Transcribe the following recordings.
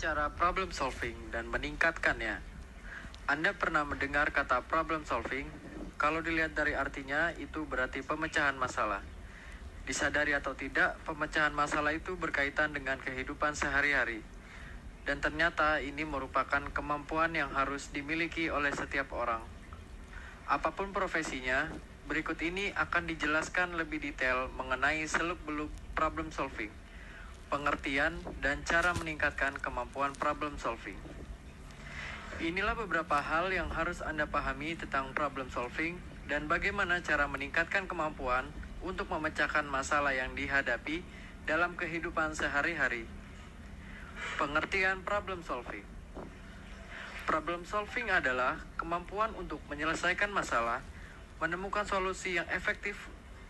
Cara problem solving dan meningkatkannya. Anda pernah mendengar kata problem solving? Kalau dilihat dari artinya, itu berarti pemecahan masalah. Disadari atau tidak, pemecahan masalah itu berkaitan dengan kehidupan sehari-hari. Dan ternyata ini merupakan kemampuan yang harus dimiliki oleh setiap orang. Apapun profesinya, berikut ini akan dijelaskan lebih detail mengenai seluk-beluk problem solving, pengertian, dan cara meningkatkan kemampuan problem solving. Inilah beberapa hal yang harus Anda pahami tentang problem solving dan bagaimana cara meningkatkan kemampuan untuk memecahkan masalah yang dihadapi dalam kehidupan sehari-hari. Pengertian problem solving. Problem solving adalah kemampuan untuk menyelesaikan masalah, menemukan solusi yang efektif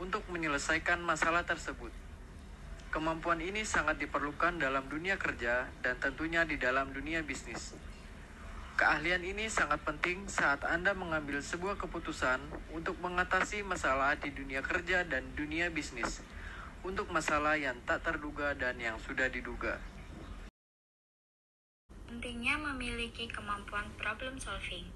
untuk menyelesaikan masalah tersebut. Kemampuan ini sangat diperlukan dalam dunia kerja dan tentunya di dalam dunia bisnis. Keahlian ini sangat penting saat Anda mengambil sebuah keputusan untuk mengatasi masalah di dunia kerja dan dunia bisnis, untuk masalah yang tak terduga dan yang sudah diduga. Pentingnya memiliki kemampuan problem solving.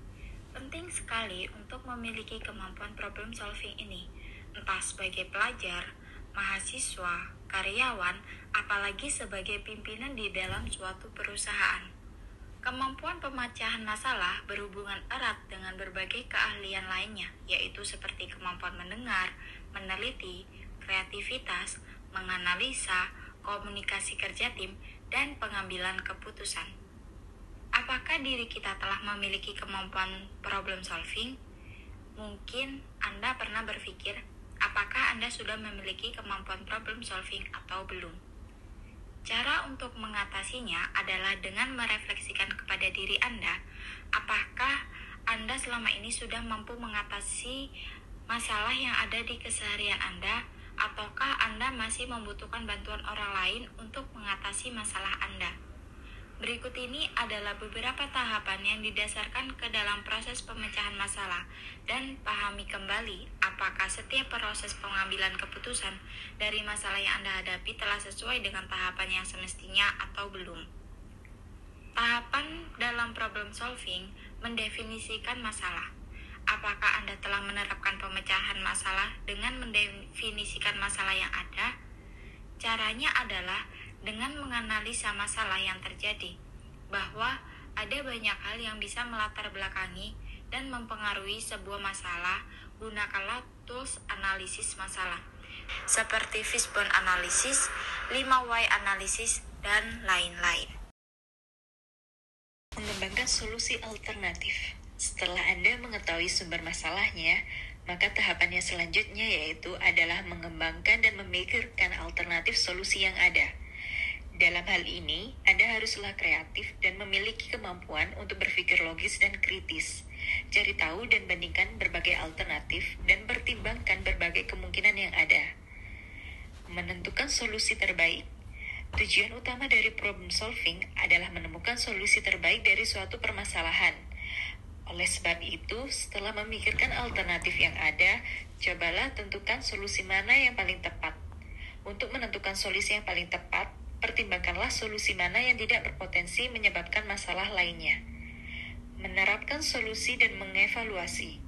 Penting sekali untuk memiliki kemampuan problem solving ini, entah sebagai pelajar, mahasiswa, karyawan, apalagi sebagai pimpinan di dalam suatu perusahaan. Kemampuan pemecahan masalah berhubungan erat dengan berbagai keahlian lainnya, yaitu seperti kemampuan mendengar, meneliti, kreativitas, menganalisa, komunikasi kerja tim, dan pengambilan keputusan. Apakah diri kita telah memiliki kemampuan problem solving? Mungkin Anda pernah berpikir, apakah Anda sudah memiliki kemampuan problem solving atau belum? Cara untuk mengatasinya adalah dengan merefleksikan kepada diri Anda, apakah Anda selama ini sudah mampu mengatasi masalah yang ada di keseharian Anda, ataukah Anda masih membutuhkan bantuan orang lain untuk mengatasi masalah Anda? Berikut ini adalah beberapa tahapan yang didasarkan ke dalam proses pemecahan masalah, dan pahami kembali apakah setiap proses pengambilan keputusan dari masalah yang Anda hadapi telah sesuai dengan tahapan yang semestinya atau belum. Tahapan dalam problem solving mendefinisikan masalah. Apakah Anda telah menerapkan pemecahan masalah dengan mendefinisikan masalah yang ada? Caranya adalah dengan menganalisa masalah yang terjadi, bahwa ada banyak hal yang bisa melatar belakangi dan mempengaruhi sebuah masalah. Gunakanlah tools analisis masalah, seperti fishbone analysis, 5 why analysis, dan lain-lain. Mengembangkan solusi alternatif. Setelah Anda mengetahui sumber masalahnya, maka tahapannya selanjutnya yaitu adalah mengembangkan dan memikirkan alternatif solusi yang ada. Dalam hal ini, Anda haruslah kreatif dan memiliki kemampuan untuk berpikir logis dan kritis. Cari tahu dan bandingkan berbagai alternatif dan pertimbangkan berbagai kemungkinan yang ada. Menentukan solusi terbaik. Tujuan utama dari problem solving adalah menemukan solusi terbaik dari suatu permasalahan. Oleh sebab itu, setelah memikirkan alternatif yang ada, cobalah tentukan solusi mana yang paling tepat. Untuk menentukan solusi yang paling tepat, pertimbangkanlah solusi mana yang tidak berpotensi menyebabkan masalah lainnya. Menerapkan solusi dan mengevaluasi.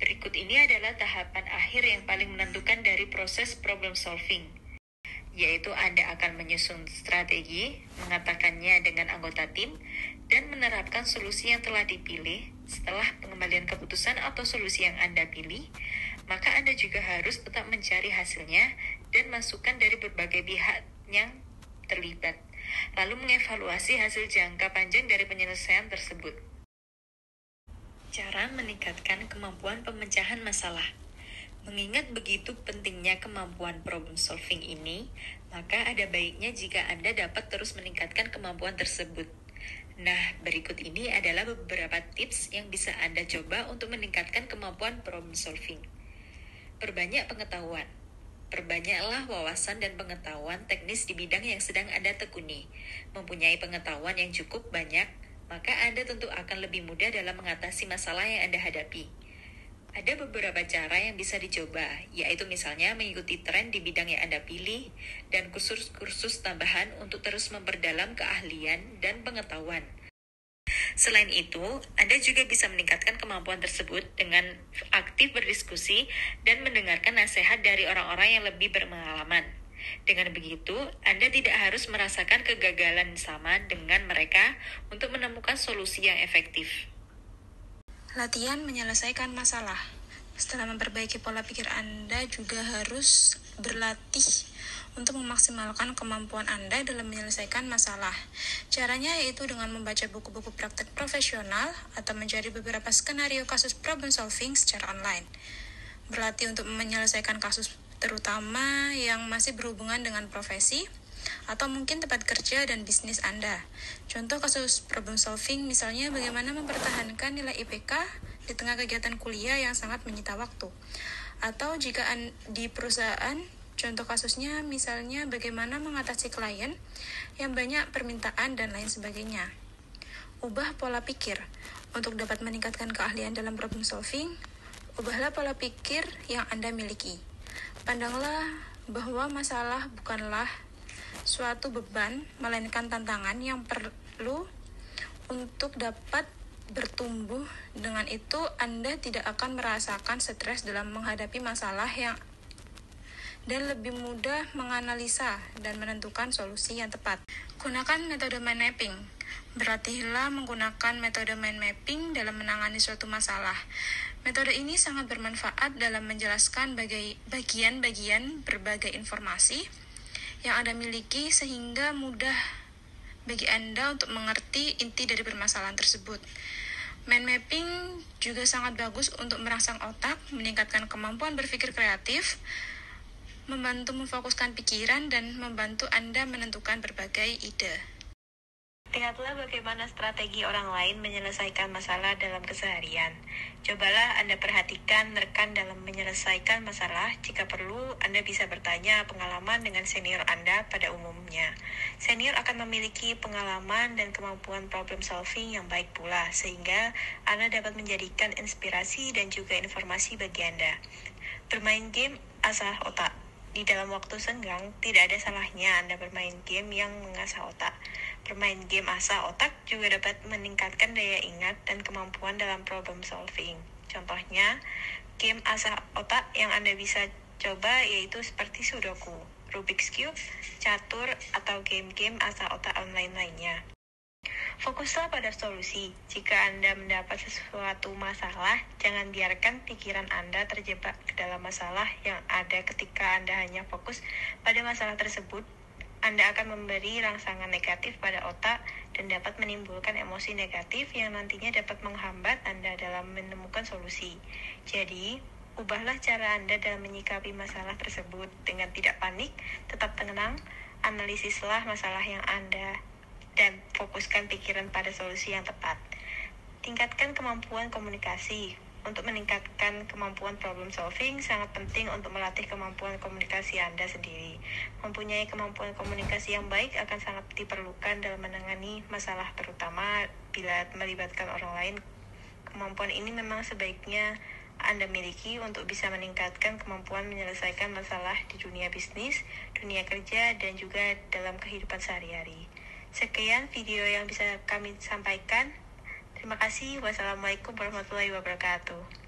Berikut ini adalah tahapan akhir yang paling menentukan dari proses problem solving, yaitu Anda akan menyusun strategi, mengatakannya dengan anggota tim, dan menerapkan solusi yang telah dipilih. Setelah pengembalian keputusan atau solusi yang Anda pilih, maka Anda juga harus tetap mencari hasilnya dan masukan dari berbagai pihak yang terlibat, lalu mengevaluasi hasil jangka panjang dari penyelesaian tersebut. Cara meningkatkan kemampuan pemecahan masalah. Mengingat begitu pentingnya kemampuan problem solving ini, maka ada baiknya jika Anda dapat terus meningkatkan kemampuan tersebut. Nah, berikut ini adalah beberapa tips yang bisa Anda coba untuk meningkatkan kemampuan problem solving. Perbanyak pengetahuan. Perbanyaklah wawasan dan pengetahuan teknis di bidang yang sedang Anda tekuni. Mempunyai pengetahuan yang cukup banyak, maka Anda tentu akan lebih mudah dalam mengatasi masalah yang Anda hadapi. Ada beberapa cara yang bisa dicoba, yaitu misalnya mengikuti tren di bidang yang Anda pilih dan kursus-kursus tambahan untuk terus memperdalam keahlian dan pengetahuan. Selain itu, Anda juga bisa meningkatkan kemampuan tersebut dengan aktif berdiskusi dan mendengarkan nasihat dari orang-orang yang lebih berpengalaman. Dengan begitu, Anda tidak harus merasakan kegagalan sama dengan mereka untuk menemukan solusi yang efektif. Latihan menyelesaikan masalah. Setelah memperbaiki pola pikir Anda juga harus berlatih untuk memaksimalkan kemampuan Anda dalam menyelesaikan masalah. Caranya yaitu dengan membaca buku-buku praktek profesional atau mencari beberapa skenario kasus problem solving secara online. Berlatih untuk menyelesaikan kasus terutama yang masih berhubungan dengan profesi atau mungkin tempat kerja dan bisnis Anda. Contoh kasus problem solving misalnya bagaimana mempertahankan nilai IPK di tengah kegiatan kuliah yang sangat menyita waktu. Atau jika di perusahaan, contoh kasusnya misalnya bagaimana mengatasi klien yang banyak permintaan dan lain sebagainya. Ubah pola pikir. Untuk dapat meningkatkan keahlian dalam problem solving, ubahlah pola pikir yang Anda miliki. Pandanglah bahwa masalah bukanlah suatu beban, melainkan tantangan yang perlu untuk dapat bertumbuh. Dengan itu, Anda tidak akan merasakan stres dalam menghadapi masalah dan lebih mudah menganalisa dan menentukan solusi yang tepat. Gunakan metode mind mapping. Berlatihlah menggunakan metode mind mapping dalam menangani suatu masalah. Metode ini sangat bermanfaat dalam menjelaskan bagian-bagian berbagai informasi yang Anda miliki sehingga mudah bagi Anda untuk mengerti inti dari permasalahan tersebut. Mind mapping juga sangat bagus untuk merangsang otak, meningkatkan kemampuan berpikir kreatif, membantu memfokuskan pikiran, dan membantu Anda menentukan berbagai ide. Lihatlah bagaimana strategi orang lain menyelesaikan masalah dalam keseharian. Cobalah Anda perhatikan rekan dalam menyelesaikan masalah. Jika perlu, Anda bisa bertanya pengalaman dengan senior Anda pada umumnya. Senior akan memiliki pengalaman dan kemampuan problem solving yang baik pula, sehingga Anda dapat menjadikan inspirasi dan juga informasi bagi Anda. Bermain game asah otak. Di dalam waktu senggang, tidak ada salahnya Anda bermain game yang mengasah otak. Bermain game asah otak juga dapat meningkatkan daya ingat dan kemampuan dalam problem solving. Contohnya, game asah otak yang Anda bisa coba yaitu seperti Sudoku, Rubik's Cube, catur, atau game-game asah otak online lainnya. Fokuslah pada solusi. Jika Anda mendapat sesuatu masalah, jangan biarkan pikiran Anda terjebak ke dalam masalah yang ada. Ketika Anda hanya fokus pada masalah tersebut, Anda akan memberi rangsangan negatif pada otak dan dapat menimbulkan emosi negatif yang nantinya dapat menghambat Anda dalam menemukan solusi. Jadi, ubahlah cara Anda dalam menyikapi masalah tersebut dengan tidak panik, tetap tenang, analisislah masalah yang Anda dan fokuskan pikiran pada solusi yang tepat. Tingkatkan kemampuan komunikasi. Untuk meningkatkan kemampuan problem solving, sangat penting untuk melatih kemampuan komunikasi Anda sendiri. Mempunyai kemampuan komunikasi yang baik akan sangat diperlukan dalam menangani masalah, terutama bila melibatkan orang lain. Kemampuan ini memang sebaiknya Anda miliki untuk bisa meningkatkan kemampuan menyelesaikan masalah di dunia bisnis, dunia kerja, dan juga dalam kehidupan sehari-hari. Sekian video yang bisa kami sampaikan. Terima kasih. Wassalamualaikum warahmatullahi wabarakatuh.